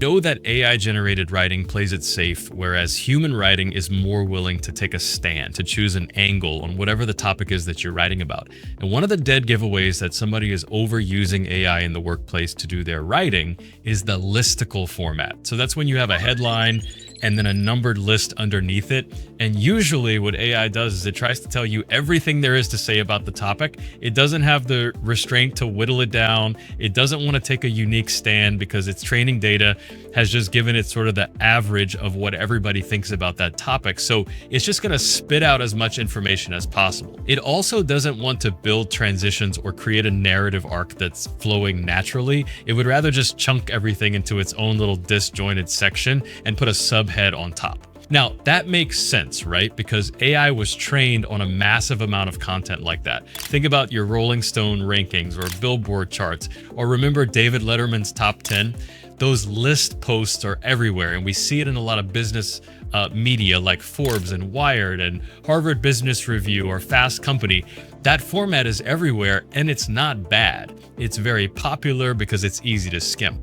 Know that AI generated writing plays it safe, whereas human writing is more willing to take a stand, to choose an angle on whatever the topic is that you're writing about. And one of the dead giveaways that somebody is overusing AI in the workplace to do their writing is the listicle format. So that's when you have a headline and then a numbered list underneath it. And usually what AI does is it tries to tell you everything there is to say about the topic. It doesn't have the restraint to whittle it down. It doesn't want to take a unique stand because its training data has just given it sort of the average of what everybody thinks about that topic. So it's just going to spit out as much information as possible. It also doesn't want to build transitions or create a narrative arc that's flowing naturally. It would rather just chunk everything into its own little disjointed section and put a subhead on top. Now, that makes sense, right? Because AI was trained on a massive amount of content like that. Think about your Rolling Stone rankings or Billboard charts, or remember David Letterman's top 10? Those list posts are everywhere, and we see it in a lot of business media like Forbes and Wired and Harvard Business Review or Fast Company. That format is everywhere, and it's not bad. It's very popular because it's easy to skim.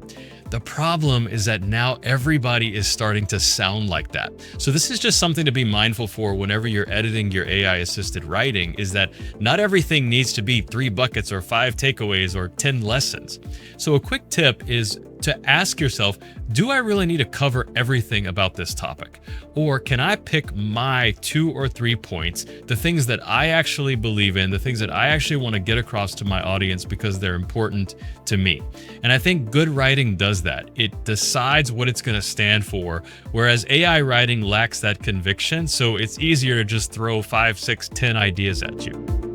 The problem is that now everybody is starting to sound like that. So this is just something to be mindful for whenever you're editing your AI-assisted writing, is that not everything needs to be 3 buckets or 5 takeaways or 10 lessons. So a quick tip is to ask yourself, do I really need to cover everything about this topic? Or can I pick my 2 or 3 points, the things that I actually believe in, the things that I actually want to get across to my audience because they're important to me? And I think good writing does that. It decides what it's going to stand for, whereas AI writing lacks that conviction, so it's easier to just throw 5, 6, 10 ideas at you.